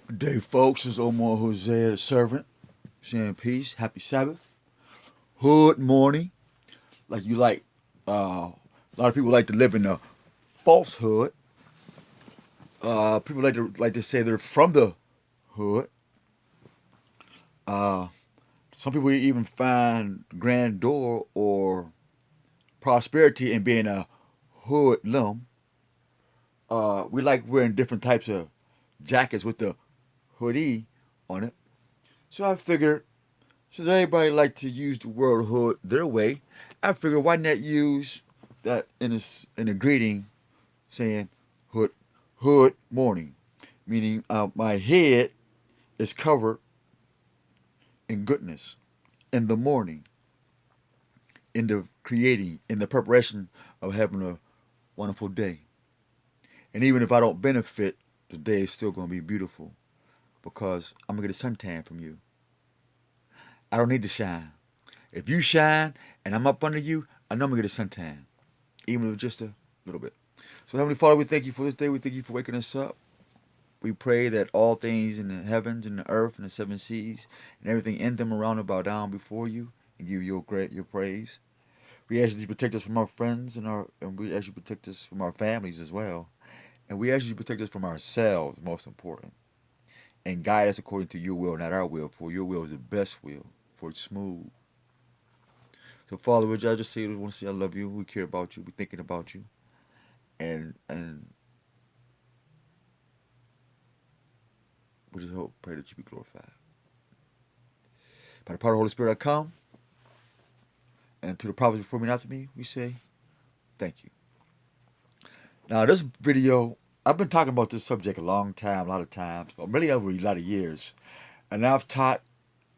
Good day, folks. It's Omar Hosea, the servant. Sharing peace. Happy Sabbath. Hood morning. Like you like. A lot of people like to live in a falsehood. People like to say they're from the hood. Uh, some people even find grandeur or prosperity in being a hoodlum. We like wearing different types of jackets with the hoodie on it. So I figured, since everybody like to use the word hood their way, I figured why not use that in a greeting, saying hood morning, meaning my head is covered in goodness in the morning, in the creating, in the preparation of having a wonderful day. And even if I don't benefit, the day is still going to be beautiful because I'm going to get a suntan from you. I don't need to shine. If you shine and I'm up under you, I know I'm going to get a suntan, even if it's just a little bit. So, Heavenly Father, we thank you for this day. We thank you for waking us up. We pray that all things in the heavens and the earth and the seven seas and everything in them around and bow down before you and give you your praise. We ask you to protect us from our friends and we ask you to protect us from our families as well. And we ask you to protect us from ourselves, most important. And guide us according to your will, not our will, for your will is the best will, for it's smooth. So, Father, I just say, we want to say I love you, we care about you, we're thinking about you. And we just hope, pray that you be glorified. By the power of the Holy Spirit I come, and to the prophets before me and after me, we say, thank you. Now, this video, I've been talking about this subject a long time, a lot of times, but really over a lot of years. And I've taught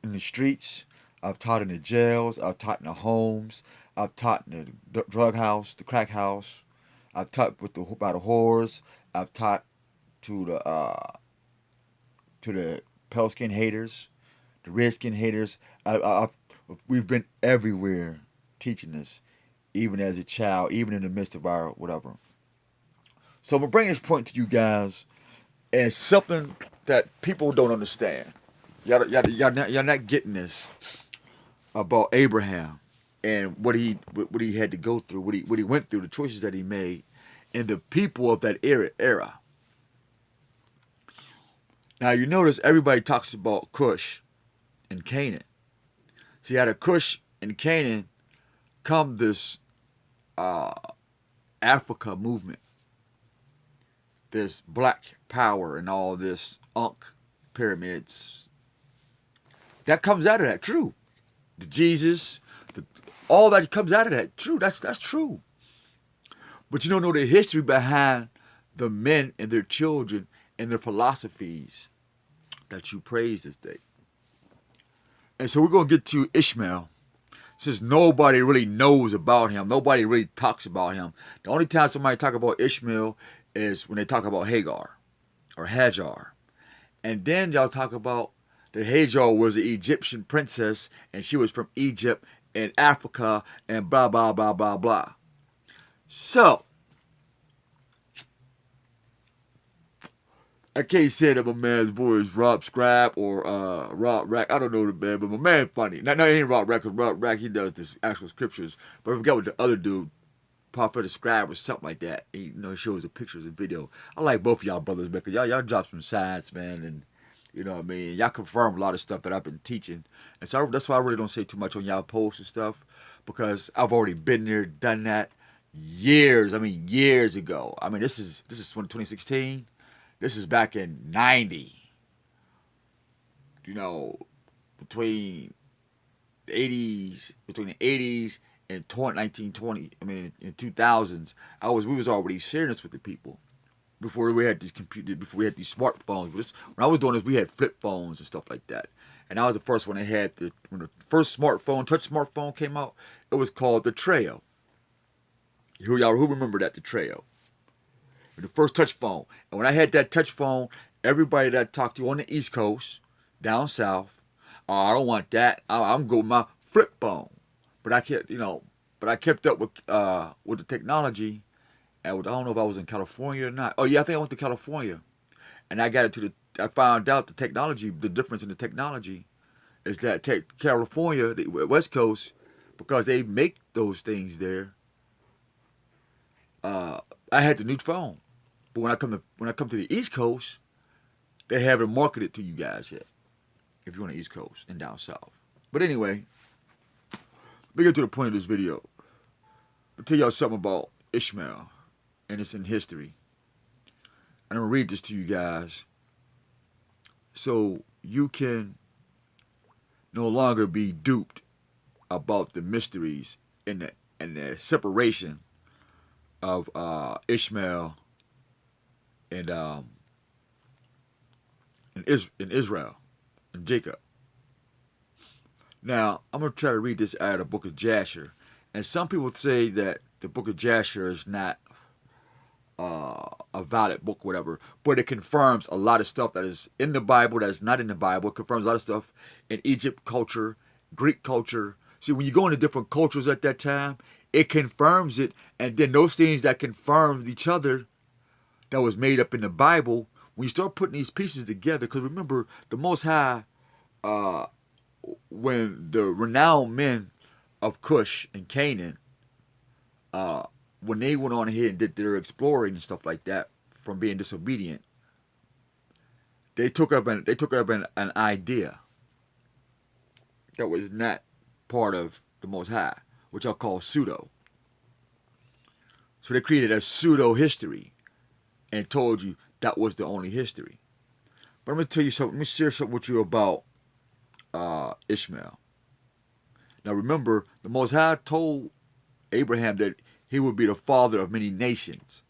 in the streets, I've taught in the jails, I've taught in the homes, I've taught in the drug house, the crack house, I've taught by the whores, I've taught to the pale skin haters, the red skin haters. We've been everywhere teaching this, even as a child, even in the midst of our whatever. So I'm going to bring this point to you guys as something that people don't understand. Y'all not getting this about Abraham and what he had to go through, what he went through, the choices that he made, and the people of that era. Now you notice everybody talks about Cush and Canaan. See, out of Cush and Canaan come this Africa movement, this black power and all this Ankh pyramids. That comes out of that, true. The Jesus, all that comes out of that, true. That's true. But you don't know the history behind the men and their children and their philosophies that you praise this day. And so we're going to get to Ishmael. Since nobody really knows about him, nobody really talks about him. The only time somebody talk about Ishmael is when they talk about Hagar or Hajar. And then y'all talk about that Hajar was an Egyptian princess and she was from Egypt and Africa and blah, blah, blah, blah, blah. So, I can't say that my man's voice Rob Scrap or Rob Rack. I don't know the man, but my man funny. Not ain't Rob Rack, because Rob Rack, he does the actual scriptures. But I forgot what the other dude, Prophet Scribe or something like that. He shows the pictures and video. I like both of y'all brothers, man, because y'all drop some sides, man, and you know what I mean? Y'all confirm a lot of stuff that I've been teaching. And so that's why I really don't say too much on y'all posts and stuff, because I've already been there, done that years ago. I mean, this is 2016. This is back in 90. Between the 80s and 1920, in 2000s, we was already sharing this with the people before we had these computers, before we had these smartphones. When I was doing this, we had flip phones and stuff like that. And I was the first one that had when the first touch smartphone came out, it was called the Treo. Who remember that, the Treo? The first touch phone. And when I had that touch phone, everybody that I talked to on the East Coast, down south, I don't want that. I'm going with my flip phone. But I kept up with the technology. And I don't know if I was in California or not. Oh yeah, I think I went to California, and I got it to I found out the technology, the difference in the technology is that California, the West Coast, because they make those things there. I had the new phone, but when I come to the East Coast, they haven't marketed to you guys yet. If you're on the East Coast and down south. But anyway, let me get to the point of this video. I'll tell y'all something about Ishmael, and it's in history. And I'm gonna read this to you guys, so you can no longer be duped about the mysteries and the separation of Ishmael and in Israel and Jacob. Now, I'm going to try to read this out of the book of Jasher. And some people say that the book of Jasher is not a valid book, whatever, but it confirms a lot of stuff that is in the Bible that is not in the Bible. It confirms a lot of stuff in Egypt culture, Greek culture. See, when you go into different cultures at that time, it confirms it, and then those things that confirmed each other that was made up in the Bible, when you start putting these pieces together, because remember, the Most High, when the renowned men of Cush and Canaan, when they went on ahead and did their exploring and stuff like that, from being disobedient, they took up an idea that was not part of the Most High, which I'll call pseudo. So they created a pseudo history and told you that was the only history. But I'm going to tell you something. Let me share something with you about Ishmael. Now remember, the Most High told Abraham that he would be the father of many nations.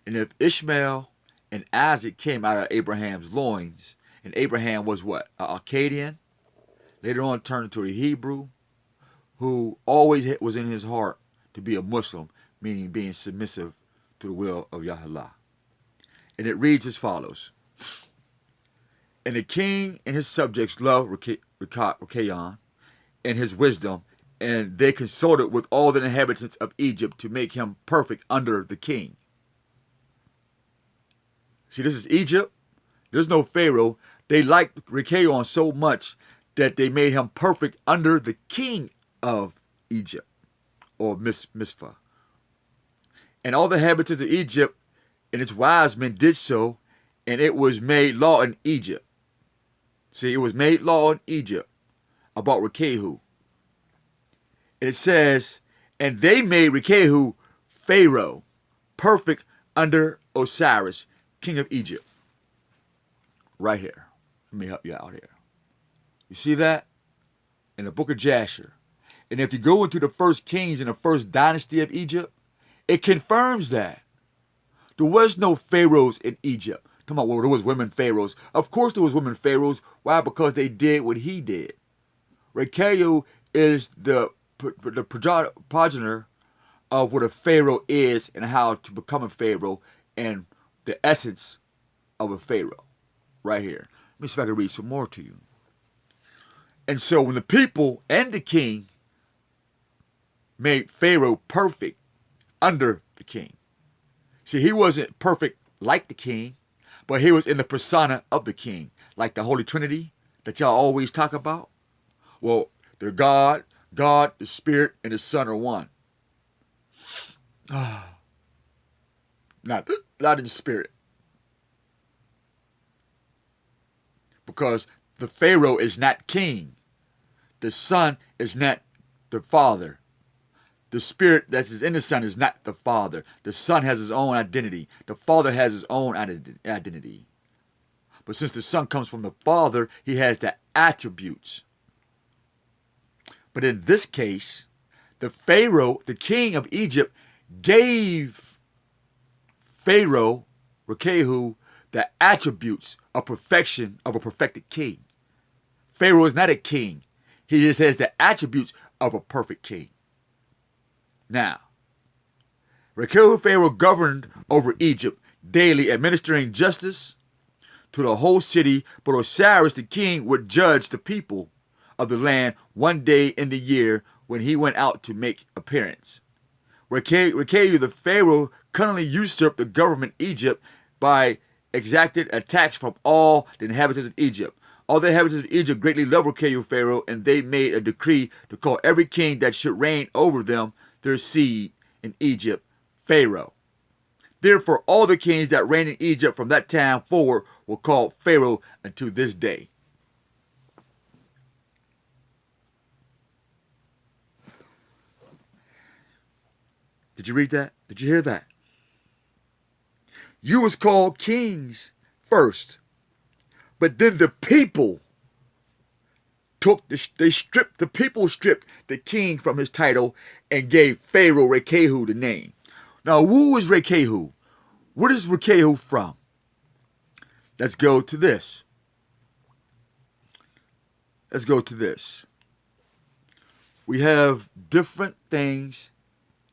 And if Ishmael and Isaac came out of Abraham's loins, and Abraham was what? An Akkadian, later on turned into a Hebrew, who always was in his heart to be a Muslim, meaning being submissive to the will of Yahweh. And it reads as follows. And the king and his subjects loved Rekayon and his wisdom, and they consulted with all the inhabitants of Egypt to make him perfect under the king. See, this is Egypt. There's no Pharaoh. They liked Rekayon so much that they made him perfect under the king of Egypt, or Misphah. And all the inhabitants of Egypt and its wise men did so, and it was made law in Egypt. See, it was made law in Egypt about Rekahu. And it says, and they made Rekahu Pharaoh, perfect under Osiris, king of Egypt. Right here. Let me help you out here. You see that? In the book of Jasher. And if you go into the first kings in the first dynasty of Egypt, it confirms that. There was no pharaohs in Egypt. Come on, well, there was women pharaohs. Of course there was women pharaohs. Why? Because they did what he did. Rekahu is the progenitor of what a pharaoh is and how to become a pharaoh and the essence of a pharaoh. Right here. Let me see if I can read some more to you. And so when the people and the king made Pharaoh perfect under the king. See, he wasn't perfect like the king, but he was in the persona of the king, like the Holy Trinity that y'all always talk about. Well, they're God, the Spirit, and the Son are one. Not in the Spirit. Because the Pharaoh is not king. The Son is not the Father. The Spirit that is in the Son is not the Father. The Son has his own identity. The Father has his own identity. But since the Son comes from the Father, he has the attributes. But in this case, the Pharaoh, the king of Egypt, gave Pharaoh, Rekahu, the attributes of perfection of a perfected king. Pharaoh is not a king. He just has the attributes of a perfect king. Now, Rekahu Pharaoh governed over Egypt daily, administering justice to the whole city, but Osiris the king would judge the people of the land one day in the year when he went out to make appearance. Rekahu the Pharaoh cunningly usurped the government of Egypt by exacted a tax from all the inhabitants of Egypt. All the inhabitants of Egypt greatly loved Rekehu Pharaoh, and they made a decree to call every king that should reign over them, their seed in Egypt, Pharaoh. Therefore, all the kings that reigned in Egypt from that time forward were called Pharaoh unto this day. Did you read that? Did you hear that? You was called kings first, but then the people stripped the king from his title and gave Pharaoh Rekehu the name. Now, who is Rekehu? Where is Rekehu from? Let's go to this. We have different things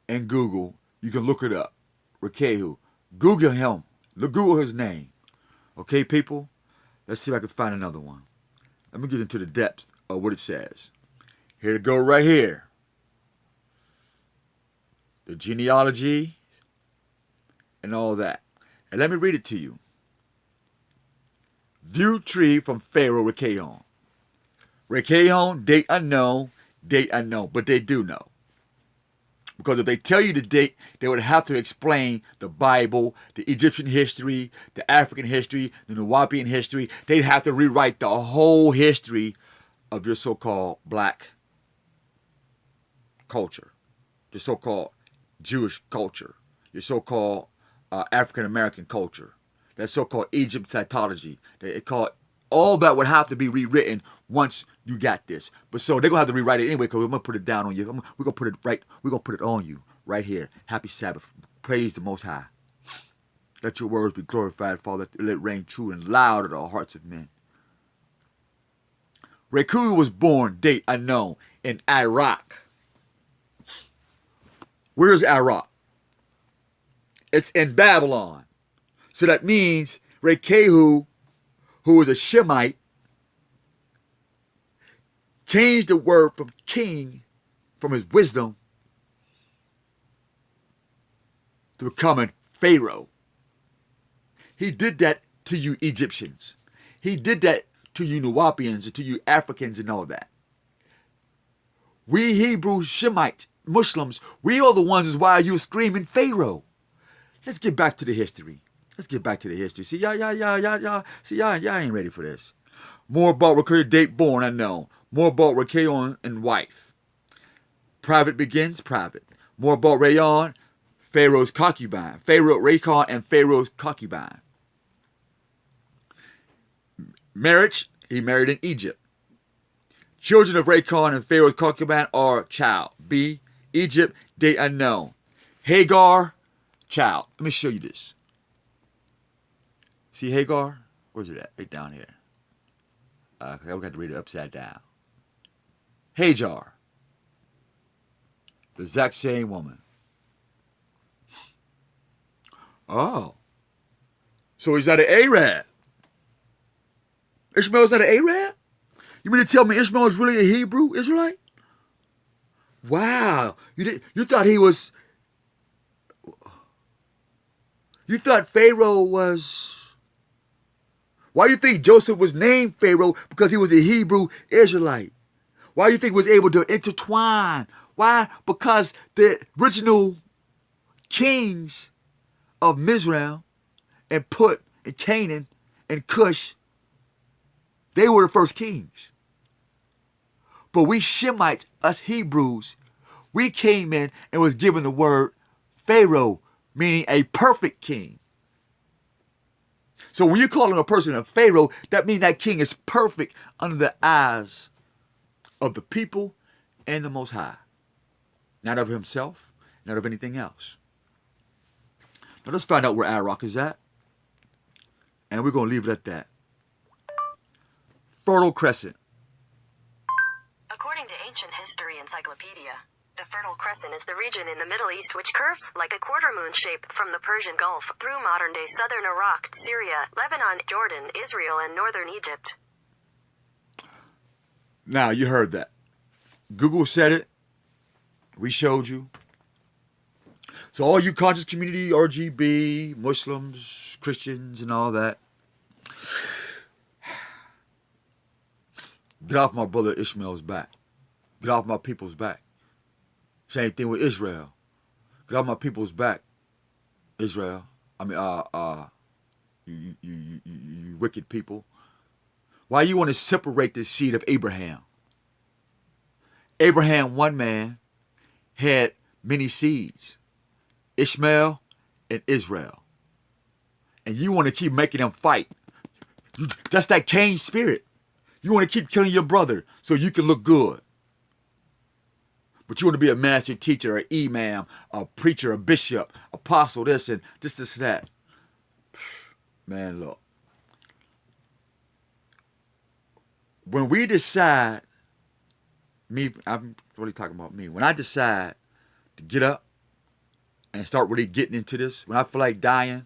in Google. You can look it up. Rekehu. Google him. Google his name. Okay, people? Let's see if I can find another one. Let me get into the depth of what it says. Here to go right here. The genealogy and all that. And let me read it to you. View tree from Pharaoh Rekehu. Rekehu, date unknown, but they do know. Because if they tell you the date, they would have to explain the Bible, the Egyptian history, the African history, the Nuwaubian history. They'd have to rewrite the whole history of your so-called black culture, your so-called Jewish culture, your so-called African-American culture, that so-called Egyptology. All that would have to be rewritten once you got this. But so they're going to have to rewrite it anyway, because we're going to put it down on you. We're going to put it right. We're going to put it on you right here. Happy Sabbath. Praise the Most High. Let your words be glorified, Father. Let it rain true and loud in the hearts of men. Rekehu was born, date unknown, in Iraq. Where's Iraq? It's in Babylon. So that means Rekehu, who was a Shemite, changed the word from king, from his wisdom, to becoming Pharaoh. He did that to you Egyptians. He did that to you Nuwaubians and to you Africans and all that. We Hebrew Shemites, Muslims, we are the ones is why you screaming Pharaoh. Let's get back to the history. See, y'all ain't ready for this. More about Rekehu, date born unknown. More about Rekehu and wife. Private begins private. More about Rayon, Pharaoh's concubine. Pharaoh Raycon and Pharaoh's concubine. Marriage, he married in Egypt. Children of Raycon and Pharaoh's concubine are child. B, Egypt, date unknown. Hagar, child. Let me show you this. See Hagar? Where's it at? Right down here. I've got to read it upside down. Hagar. The exact same woman. Oh. So he's not an Arab. Ishmael's not an Arab? You mean to tell me Ishmael is really a Hebrew Israelite? Wow. You thought he was... You thought Pharaoh was... Why do you think Joseph was named Pharaoh? Because he was a Hebrew Israelite. Why do you think he was able to intertwine? Why? Because the original kings of Mizraim and Put and Canaan and Cush, they were the first kings. But we Shemites, us Hebrews, we came in and was given the word Pharaoh, meaning a perfect king. So when you're calling a person a Pharaoh, that means that king is perfect under the eyes of the people and the Most High. Not of himself, not of anything else. Now let's find out where Iraq is at. And we're going to leave it at that. Fertile Crescent. According to Ancient History Encyclopedia, the Fertile Crescent is the region in the Middle East which curves like a quarter-moon shape from the Persian Gulf through modern-day southern Iraq, Syria, Lebanon, Jordan, Israel, and northern Egypt. Now, you heard that. Google said it. We showed you. So all you conscious community, RGB, Muslims, Christians, and all that, get off my brother Ishmael's back. Get off my people's back. Same thing with Israel. Get off my people's back, Israel. I mean, you wicked people. Why you want to separate the seed of Abraham? Abraham, one man, had many seeds. Ishmael and Israel. And you want to keep making them fight. That's that Cain spirit. You want to keep killing your brother so you can look good. But you want to be a master teacher, an imam, a preacher, a bishop, apostle, this and this, that. Man, look. When we decide, I'm really talking about me. When I decide to get up and start really getting into this, when I feel like dying,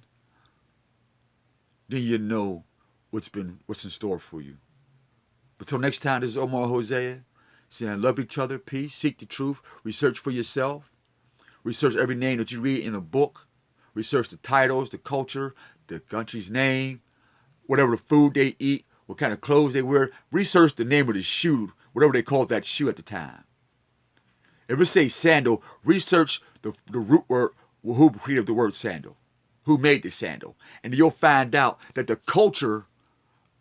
then you know what's in store for you. But till next time, this is Omar Hosea saying love each other, peace, seek the truth, research for yourself, research every name that you read in a book, research the titles, the culture, the country's name, whatever the food they eat, what kind of clothes they wear, research the name of the shoe, whatever they called that shoe at the time. If it says sandal, research the root word, who created the word sandal, who made the sandal. And you'll find out that the culture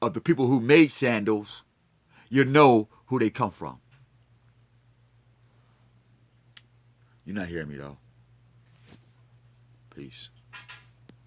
of the people who made sandals, you know who they come from. You're not hearing me though. Peace.